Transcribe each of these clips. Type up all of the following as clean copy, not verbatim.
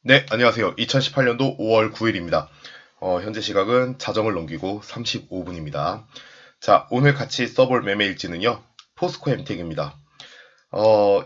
네, 안녕하세요. 2018년도 5월 9일입니다. 현재 시각은 자정을 넘기고 35분입니다. 자, 오늘 같이 써볼 매매 일지는요, 포스코 엠텍입니다.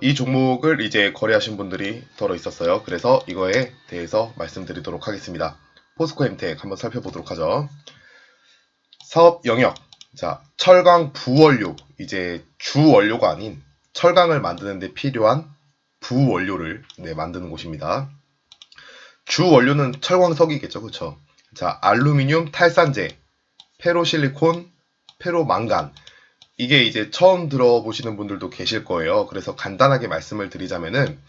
이 종목을 이제 거래하신 분들이 덜어 있었어요. 그래서 이거에 대해서 말씀드리도록 하겠습니다. 포스코 엠텍 한번 살펴보도록 하죠. 사업 영역. 자, 철강 부원료. 이제 주 원료가 아닌 철강을 만드는 데 필요한 부원료를 만드는 곳입니다. 주 원료는 철광석이겠죠, 그쵸? 자, 알루미늄 탈산제, 페로실리콘, 페로망간. 이게 이제 처음 들어보시는 분들도 계실 거예요. 그래서 간단하게 말씀을 드리자면은,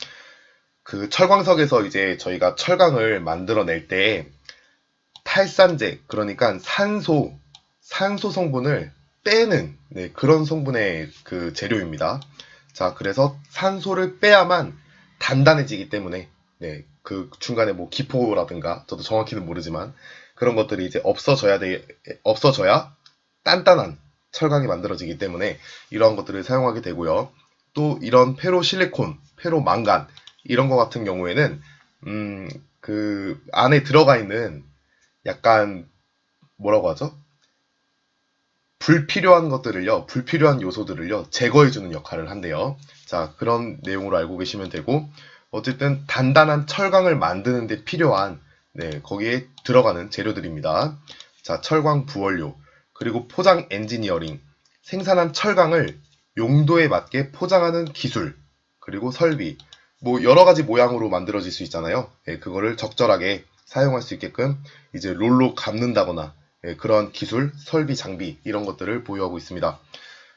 그 철광석에서 이제 저희가 철강을 만들어낼 때, 탈산제, 그러니까 산소 성분을 빼는, 그런 성분의 그 재료입니다. 자, 그래서 산소를 빼야만 단단해지기 때문에, 그 중간에 뭐 기포라든가, 저도 정확히는 모르지만, 그런 것들이 이제 없어져야 단단한 철강이 만들어지기 때문에 이런 것들을 사용하게 되고요. 또 이런 페로실리콘, 페로망간, 이런 것 같은 경우에는, 그 안에 들어가 있는 약간 뭐라고 하죠? 불필요한 요소들을요, 제거해주는 역할을 한대요. 자, 그런 내용으로 알고 계시면 되고, 어쨌든 단단한 철강을 만드는 데 필요한, 거기에 들어가는 재료들입니다. 자, 철강 부원료, 그리고 포장 엔지니어링, 생산한 철강을 용도에 맞게 포장하는 기술, 그리고 설비, 뭐 여러 가지 모양으로 만들어질 수 있잖아요. 그거를 적절하게 사용할 수 있게끔 이제 롤로 감는다거나 그런 기술, 설비, 장비 이런 것들을 보유하고 있습니다.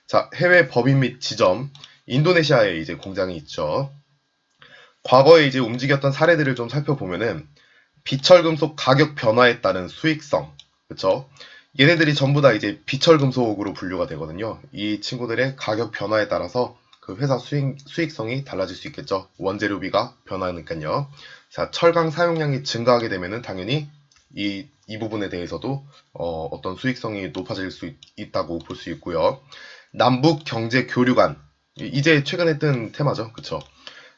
자, 해외 법인 및 지점, 인도네시아에 이제 공장이 있죠. 과거에 이제 움직였던 사례들을 좀 살펴보면은 비철금속 가격 변화에 따른 수익성, 그쵸? 얘네들이 전부 다 이제 비철금속으로 분류가 되거든요. 이 친구들의 가격 변화에 따라서 그 회사 수익성이 달라질 수 있겠죠. 원재료비가 변하니까요. 자, 철강 사용량이 증가하게 되면은 당연히 이 부분에 대해서도 어떤 수익성이 높아질 수 있다고 볼 수 있고요. 남북 경제 교류 간, 이제 최근에 뜬 테마죠. 그쵸?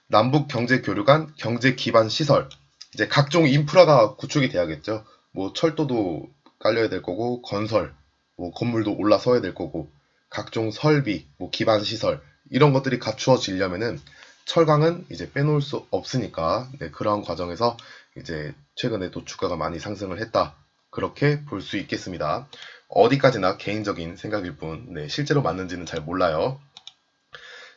남북 경제 교류 간 경제 기반 시설, 이제 각종 인프라가 구축이 돼야겠죠. 뭐 철도도 깔려야 될 거고, 건설, 뭐 건물도 올라서야 될 거고, 각종 설비, 뭐 기반 시설 이런 것들이 갖추어지려면은 철강은 이제 빼놓을 수 없으니까, 그러한 과정에서 이제 최근에 또 주가가 많이 상승을 했다. 그렇게 볼 수 있겠습니다. 어디까지나 개인적인 생각일 뿐, 실제로 맞는지는 잘 몰라요.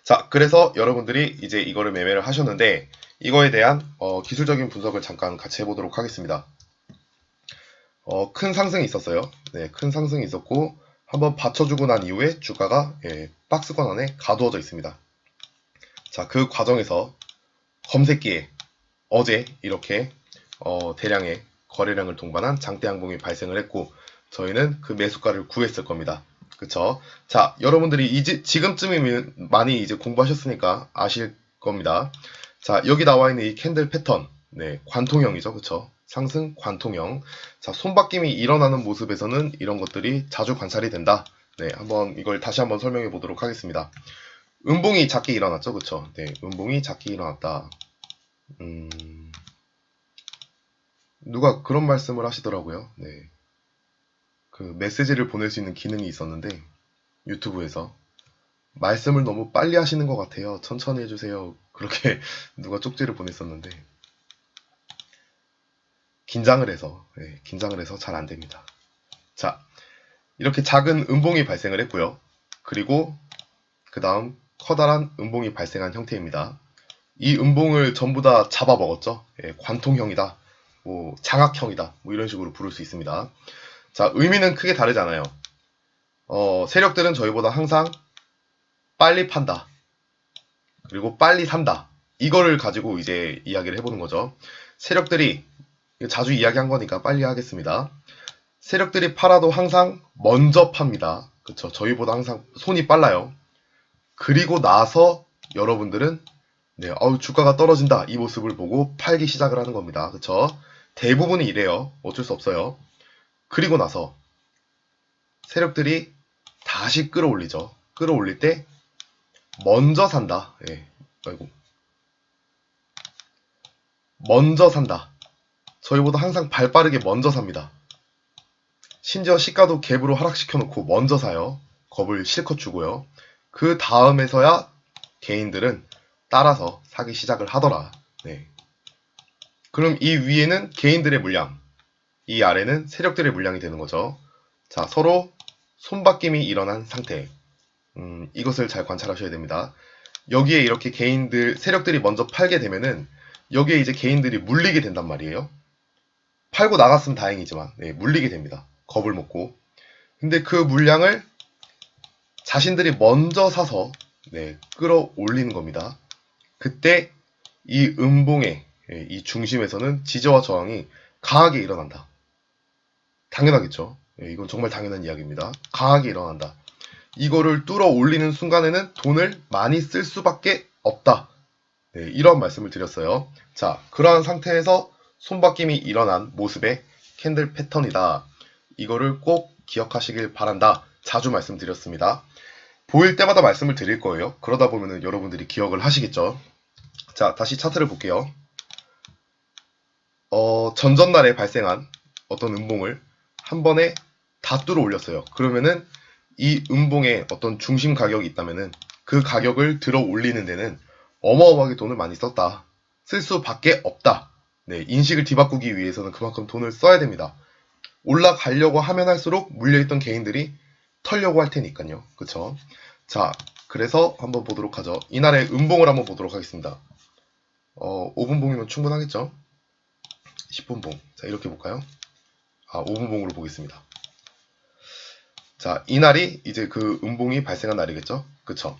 자, 그래서 여러분들이 이제 이거를 매매를 하셨는데, 이거에 대한 기술적인 분석을 잠깐 같이 해보도록 하겠습니다. 큰 상승이 있었어요. 큰 상승이 있었고, 한번 받쳐주고 난 이후에 주가가 박스권 안에 가두어져 있습니다. 자, 그 과정에서 검색기에 어제 이렇게 대량의 거래량을 동반한 장대 항공이 발생을 했고, 저희는 그 매수가를 구했을 겁니다. 그쵸? 자, 여러분들이 지금쯤이면 많이 이제 공부하셨으니까 아실 겁니다. 자, 여기 나와 있는 이 캔들 패턴, 관통형이죠. 그쵸? 상승 관통형. 자, 손바뀜이 일어나는 모습에서는 이런 것들이 자주 관찰이 된다. 한번 이걸 다시 한번 설명해 보도록 하겠습니다. 음봉이 작게 일어났죠. 그쵸? 음봉이 작게 일어났다. 누가 그런 말씀을 하시더라고요. 그 메시지를 보낼 수 있는 기능이 있었는데 유튜브에서 말씀을 너무 빨리 하시는 것 같아요. 천천히 해주세요. 그렇게 누가 쪽지를 보냈었는데 긴장을 해서 잘 안 됩니다. 자, 이렇게 작은 음봉이 발생을 했고요. 그리고 그 다음 커다란 음봉이 발생한 형태입니다. 이 음봉을 전부 다 잡아먹었죠. 관통형이다, 뭐 장악형이다, 뭐 이런 식으로 부를 수 있습니다. 자, 의미는 크게 다르지 않아요. 세력들은 저희보다 항상 빨리 판다, 그리고 빨리 산다. 이거를 가지고 이제 이야기를 해보는 거죠. 세력들이, 자주 이야기한 거니까 빨리 하겠습니다. 세력들이 팔아도 항상 먼저 팝니다. 그쵸? 저희보다 항상 손이 빨라요. 그리고 나서 여러분들은 주가가 떨어진다, 이 모습을 보고 팔기 시작을 하는 겁니다. 그쵸? 대부분이 이래요. 어쩔 수 없어요. 그리고 나서 세력들이 다시 끌어올리죠. 끌어올릴 때 먼저 산다. 아이고. 먼저 산다. 저희보다 항상 발 빠르게 먼저 삽니다. 심지어 시가도 갭으로 하락시켜놓고 먼저 사요. 겁을 실컷 주고요. 그 다음에서야 개인들은 따라서 사기 시작을 하더라. 네. 그럼 이 위에는 개인들의 물량, 이 아래는 세력들의 물량이 되는 거죠. 자, 서로 손바뀜이 일어난 상태. 이것을 잘 관찰하셔야 됩니다. 여기에 이렇게 세력들이 먼저 팔게 되면은 여기에 이제 개인들이 물리게 된단 말이에요. 팔고 나갔으면 다행이지만, 네, 물리게 됩니다. 겁을 먹고. 근데 그 물량을 자신들이 먼저 사서, 네, 끌어올리는 겁니다. 그때 이 음봉의, 이 중심에서는 지저와 저항이 강하게 일어난다. 당연하겠죠. 이건 정말 당연한 이야기입니다. 강하게 일어난다. 이거를 뚫어 올리는 순간에는 돈을 많이 쓸 수밖에 없다. 네, 이런 말씀을 드렸어요. 자, 그러한 상태에서 손바뀜이 일어난 모습의 캔들 패턴이다. 이거를 꼭 기억하시길 바란다. 자주 말씀드렸습니다. 보일 때마다 말씀을 드릴 거예요. 그러다 보면 여러분들이 기억을 하시겠죠. 자, 다시 차트를 볼게요. 전전날에 발생한 어떤 음봉을 한 번에 다 뚫어 올렸어요. 그러면은 이 음봉에 어떤 중심 가격이 있다면은 그 가격을 들어 올리는 데는 어마어마하게 돈을 많이 썼다. 쓸 수밖에 없다. 네, 인식을 뒤바꾸기 위해서는 그만큼 돈을 써야 됩니다. 올라가려고 하면 할수록 물려있던 개인들이 털려고 할 테니까요. 그쵸? 자, 그래서 한번 보도록 하죠. 이날의 음봉을 한번 보도록 하겠습니다. 5분 봉이면 충분하겠죠? 10분 봉. 자, 이렇게 볼까요? 5분 봉으로 보겠습니다. 자, 이날이 이제 그 음봉이 발생한 날이겠죠? 그쵸?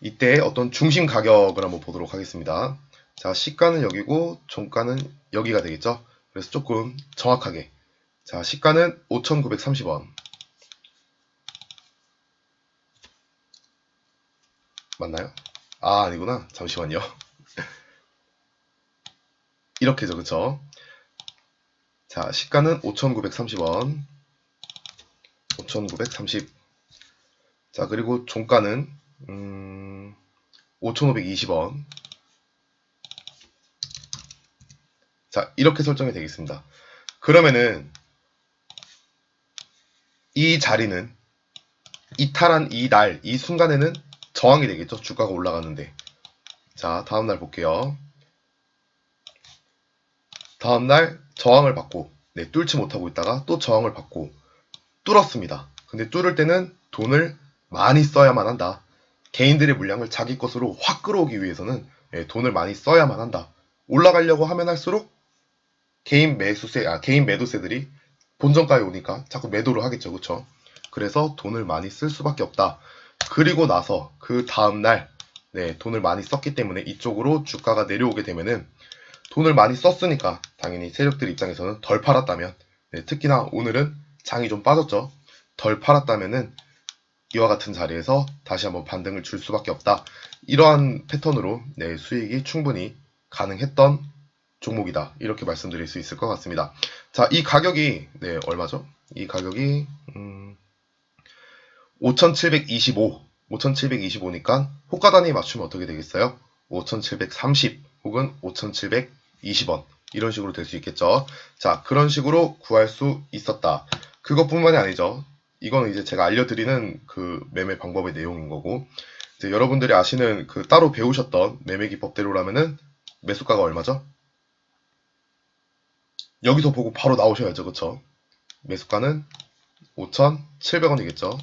이때 어떤 중심 가격을 한번 보도록 하겠습니다. 자, 시가는 여기고 종가는 여기가 되겠죠? 그래서 조금 정확하게. 자, 시가는 5,930원. 맞나요? 아니구나. 잠시만요. 이렇게죠, 그쵸? 자, 시가는 5,930원. 5,930. 자, 그리고 종가는 5,520원. 자, 이렇게 설정이 되겠습니다. 그러면은 이 자리는 이탈한 이 날, 이 순간에는 저항이 되겠죠. 주가가 올라가는데. 자, 다음날 볼게요. 다음날 저항을 받고, 네, 뚫지 못하고 있다가 또 저항을 받고 뚫었습니다. 근데 뚫을 때는 돈을 많이 써야만 한다. 개인들의 물량을 자기 것으로 확 끌어오기 위해서는 돈을 많이 써야만 한다. 올라가려고 하면 할수록 개인 매도세들이 본전가에 오니까 자꾸 매도를 하겠죠. 그쵸? 그래서 돈을 많이 쓸 수밖에 없다. 그리고 나서 그 다음날 돈을 많이 썼기 때문에 이쪽으로 주가가 내려오게 되면은 돈을 많이 썼으니까 당연히 세력들 입장에서는 덜 팔았다면 특히나 오늘은 장이 좀 빠졌죠. 덜 팔았다면은 이와 같은 자리에서 다시 한번 반등을 줄 수밖에 없다. 이러한 패턴으로 수익이 충분히 가능했던 종목이다. 이렇게 말씀드릴 수 있을 것 같습니다. 자, 이 가격이 얼마죠? 이 가격이 5,725니까 호가 단위 맞추면 어떻게 되겠어요? 5,730 혹은 5,720원 이런 식으로 될 수 있겠죠. 자, 그런 식으로 구할 수 있었다. 그것뿐만이 아니죠. 이거는 이제 제가 알려드리는 그 매매 방법의 내용인 거고, 이제 여러분들이 아시는 그 따로 배우셨던 매매 기법대로라면은 매수가가 얼마죠? 여기서 보고 바로 나오셔야죠. 그쵸? 매수가는 5,700원이겠죠.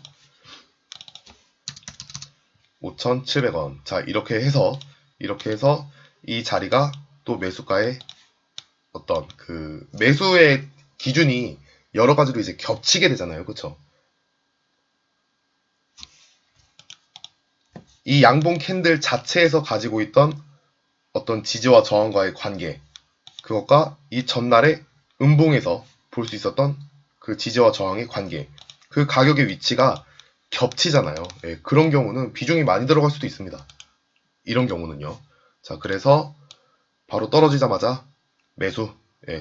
5,700원. 자, 이렇게 해서 이 자리가 또 매수가의 어떤 그 매수의 기준이 여러 가지로 이제 겹치게 되잖아요. 그쵸? 이 양봉 캔들 자체에서 가지고 있던 어떤 지지와 저항과의 관계, 그것과 이 전날의 음봉에서 볼 수 있었던 그 지지와 저항의 관계, 그 가격의 위치가 겹치잖아요. 그런 경우는 비중이 많이 들어갈 수도 있습니다. 이런 경우는요. 자, 그래서 바로 떨어지자마자 매수.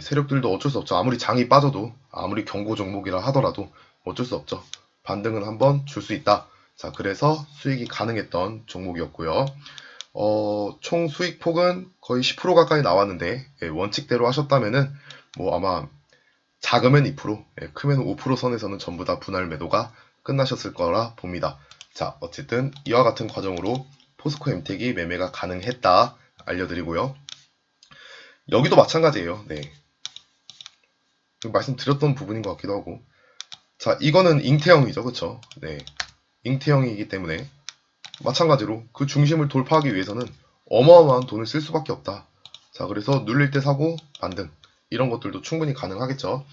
세력들도 어쩔 수 없죠. 아무리 장이 빠져도, 아무리 경고 종목이라 하더라도 어쩔 수 없죠. 반등은 한번 줄 수 있다. 자, 그래서 수익이 가능했던 종목이었고요. 총 수익폭은 거의 10% 가까이 나왔는데, 예, 원칙대로 하셨다면은, 뭐 아마 작으면 2%, 예, 크면 5% 선에서는 전부 다 분할 매도가 끝나셨을 거라 봅니다. 자, 어쨌든 이와 같은 과정으로 포스코 엠텍이 매매가 가능했다 알려드리고요. 여기도 마찬가지예요. 네. 말씀드렸던 부분인 것 같기도 하고. 자, 이거는 잉태형이죠. 그쵸? 네. 잉태형이기 때문에 마찬가지로 그 중심을 돌파하기 위해서는 어마어마한 돈을 쓸 수밖에 없다. 자, 그래서 눌릴 때 사고 반등 이런 것들도 충분히 가능하겠죠.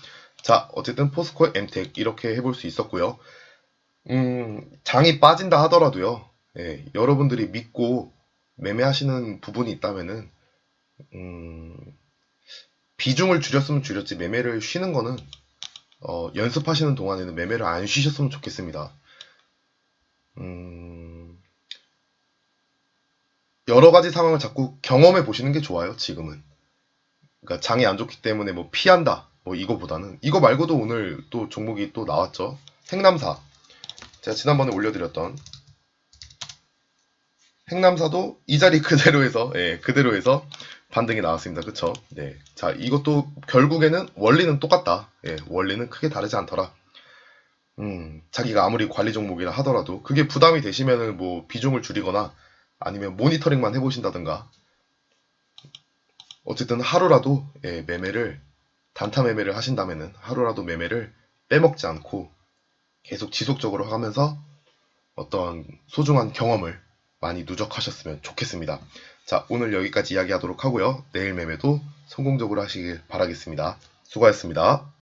자, 어쨌든 포스코 엠텍 이렇게 해볼 수 있었고요. 장이 빠진다 하더라도요. 예, 여러분들이 믿고 매매하시는 부분이 있다면은 비중을 줄였으면 줄였지 매매를 쉬는 거는 연습하시는 동안에는 매매를 안 쉬셨으면 좋겠습니다. 여러 가지 상황을 자꾸 경험해 보시는 게 좋아요, 지금은. 그러니까 장이 안 좋기 때문에 뭐 피한다, 뭐 이거보다는. 이거 말고도 오늘 또 종목이 또 나왔죠. 행남사. 제가 지난번에 올려드렸던 행남사도 이 자리 그대로에서, 예, 그대로에서 반등이 나왔습니다. 그쵸? 네. 자, 이것도 결국에는 원리는 똑같다. 예, 원리는 크게 다르지 않더라. 자기가 아무리 관리 종목이라 하더라도 그게 부담이 되시면은 뭐 비중을 줄이거나 아니면 모니터링만 해보신다든가 어쨌든 하루라도 예, 매매를 단타 매매를 하신다면은 하루라도 매매를 빼먹지 않고 계속 지속적으로 하면서 어떤 소중한 경험을 많이 누적하셨으면 좋겠습니다. 자, 오늘 여기까지 이야기하도록 하고요. 내일 매매도 성공적으로 하시길 바라겠습니다. 수고하셨습니다.